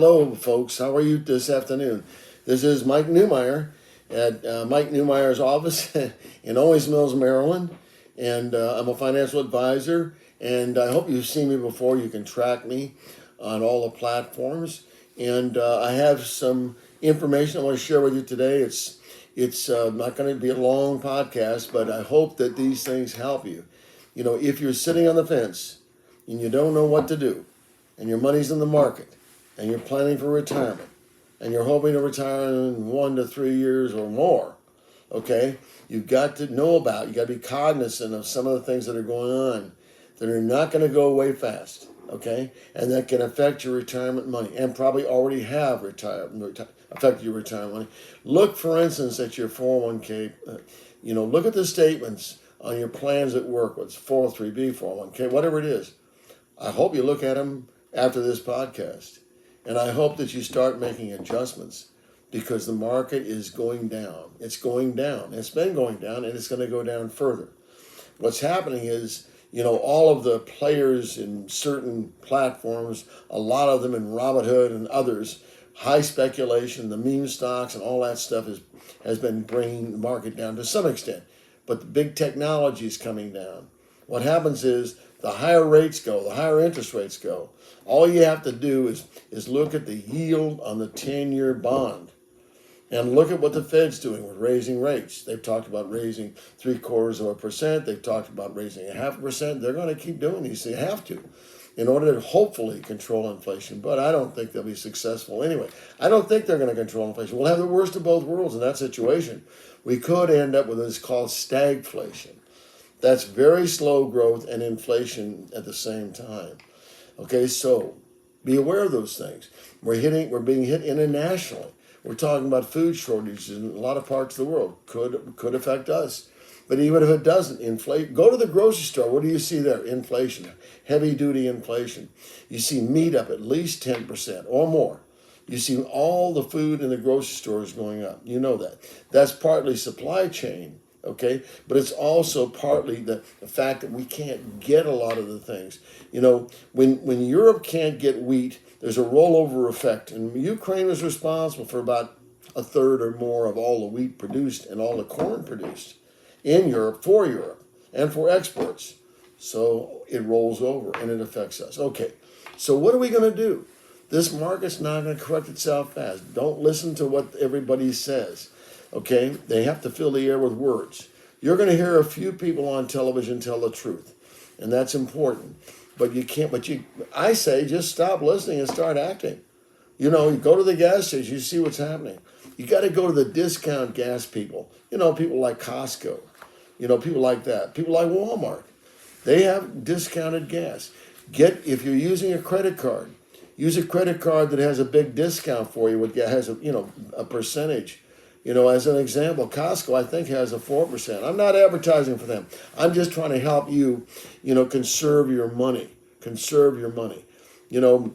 Hello, folks. How are you this afternoon? This is Mike Newmeyer at Mike Newmeyer's office in Owings Mills, Maryland. And I'm a financial advisor. And I hope you've seen me before. You can track me on all the platforms. And I have some information I want to share with you today. It's not going to be a long podcast, but I hope that these things help you. You know, if you're sitting on the fence and you don't know what to do, and your money's in the market, and you're planning for retirement, and you're hoping to retire in 1 to 3 years or more, okay, you've got to know about, you got to be cognizant of some of the things that are going on that are not going to go away fast, okay, and that can affect your retirement money, and probably already have affected your retirement money. Look, for instance, at your 401k. Look at the statements on your plans at work, what's 403b, 401k, whatever it is. I hope you look at them after this podcast. And I hope that you start making adjustments because the market is going down. It's going down. It's been going down and it's going to go down further. What's happening is, all of the players in certain platforms, a lot of them in Robinhood and others, high speculation, the meme stocks and all that stuff has been bringing the market down to some extent. But the big technology is coming down. What happens is the higher rates go, the higher interest rates go. All you have to do is look at the yield on the 10-year bond and look at what the Fed's doing with raising rates. They've talked about raising 0.75%. They've talked about raising 0.5%. They're going to keep doing these. They have to in order to hopefully control inflation. But I don't think they'll be successful anyway. I don't think they're going to control inflation. We'll have the worst of both worlds in that situation. We could end up with what's called stagflation. That's very slow growth and inflation at the same time. Okay, so be aware of those things. We're being hit internationally. We're talking about food shortages in a lot of parts of the world. Could affect us. But even if it doesn't, go to the grocery store. What do you see there? Inflation, heavy duty inflation. You see meat up at least 10% or more. You see all the food in the grocery stores going up. You know that. That's partly supply chain. Okay, but it's also partly the fact that we can't get a lot of the things. When Europe can't get wheat, there's a rollover effect, and Ukraine is responsible for about a third or more of all the wheat produced and all the corn produced in Europe and for exports. So it rolls over and it affects us. Okay, so what are we going to do? This market's not going to correct itself fast. Don't listen to what everybody says. Okay, they have to fill the air with words. You're going to hear a few people on television tell the truth, and that's important. But you can't. I say, just stop listening and start acting. You go to the gas station, you see what's happening. You got to go to the discount gas people. People like Costco. People like that. People like Walmart. They have discounted gas. If you're using a credit card, use a credit card that has a big discount for you. Has a percentage. As an example, Costco, I think, has a 4%. I'm not advertising for them. I'm just trying to help you, conserve your money. Conserve your money.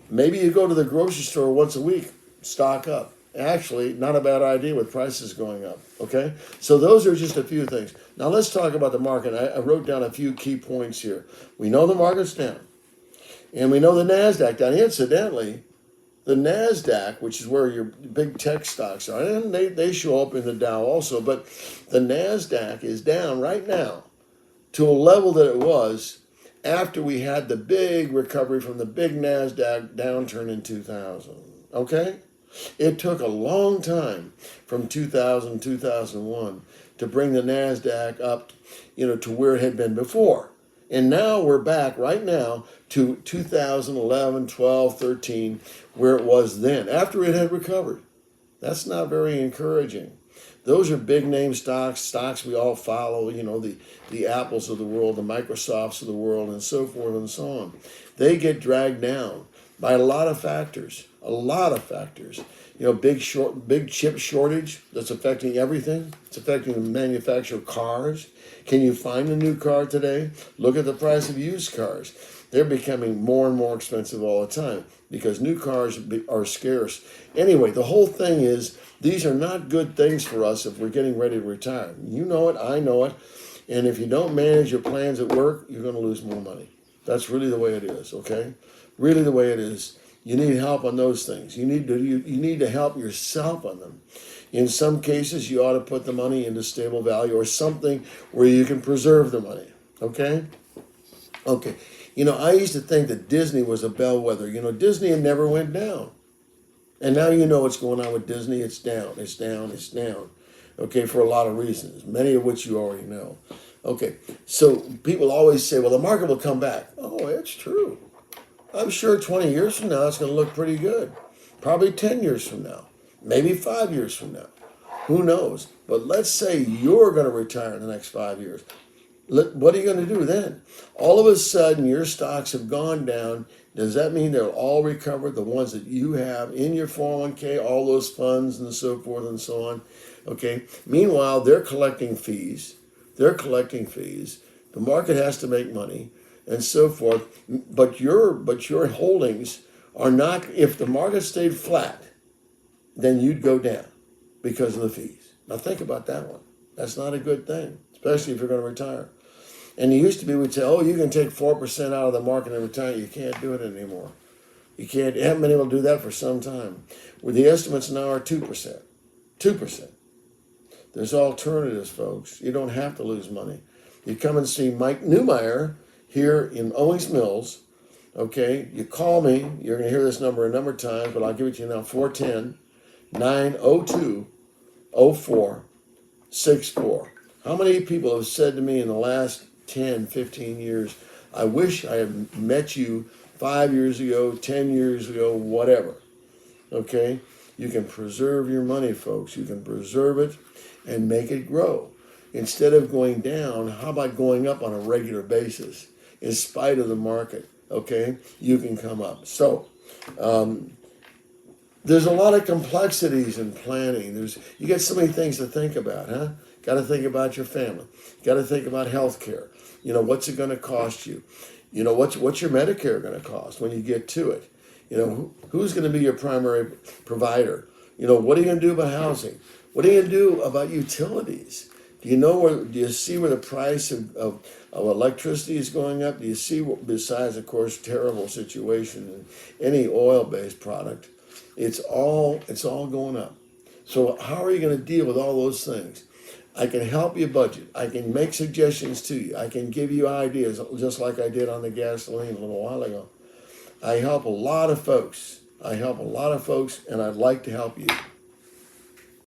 Maybe you go to the grocery store once a week, stock up. Actually, not a bad idea with prices going up, okay? So those are just a few things. Now let's talk about the market. I wrote down a few key points here. We know the market's down, and we know the NASDAQ down. Incidentally, the NASDAQ, which is where your big tech stocks are, and they show up in the Dow also, but the NASDAQ is down right now to a level that it was after we had the big recovery from the big NASDAQ downturn in 2000, okay? It took a long time from 2000, 2001 to bring the NASDAQ up, to where it had been before. And now we're back right now to 2011, 12, 13, where it was then, after it had recovered. That's not very encouraging. Those are big name stocks we all follow, the Apples of the world, the Microsofts of the world, and so forth and so on. They get dragged down by a lot of factors. Big chip shortage that's affecting everything. It's affecting the manufacture of cars. Can you find a new car today? Look at the price of used cars. They're becoming more and more expensive all the time because new cars are scarce. Anyway, the whole thing is these are not good things for us if we're getting ready to retire. You know it, I know it. And if you don't manage your plans at work, you're going to lose more money. That's really the way it is, okay? Really the way it is. You need help on those things. You need to help yourself on them. In some cases, you ought to put the money into stable value or something where you can preserve the money. Okay? Okay. I used to think that Disney was a bellwether. Disney never went down. And now you know what's going on with Disney. It's down, it's down, it's down. Okay, for a lot of reasons, many of which you already know. Okay, so people always say, well, the market will come back. Oh, it's true. I'm sure 20 years from now, it's going to look pretty good. Probably 10 years from now. Maybe 5 years from now. Who knows? But let's say you're going to retire in the next 5 years. What are you going to do then? All of a sudden, your stocks have gone down. Does that mean they'll all recover? The ones that you have in your 401k, all those funds and so forth and so on. Okay. Meanwhile, they're collecting fees. The market has to make money and so forth. But your holdings are not. If the market stayed flat, then you'd go down because of the fees. Now think about that one. That's not a good thing, especially if you're going to retire. And it used to be, we'd say, oh, you can take 4% out of the market and retire. You can't do it anymore. You haven't been able to do that for some time. Where the estimates now are 2%. 2%. There's alternatives, folks. You don't have to lose money. You come and see Mike Neumeier here in Owings Mills. Okay, you call me. You're going to hear this number a number of times, but I'll give it to you now. 410-902-0464. How many people have said to me in the last 10, 15 years, I wish I had met you 5 years ago, 10 years ago, whatever. Okay? You can preserve your money, folks. You can preserve it and make it grow. Instead of going down, how about going up on a regular basis? In spite of the market, okay? You can come up. So, there's a lot of complexities in planning. You got so many things to think about, huh? Got to think about your family. Got to think about health care. What's it going to cost you? What's your Medicare going to cost when you get to it? Who's going to be your primary provider? What are you going to do about housing? What are you going to do about utilities? Do you see where the price of electricity is going up? Do you see, besides, of course, terrible situation in any oil-based product, it's all going up. So how are you going to deal with all those things? I can help you budget. I can make suggestions to you. I can give you ideas, just like I did on the gasoline a little while ago. I help a lot of folks, and I'd like to help you.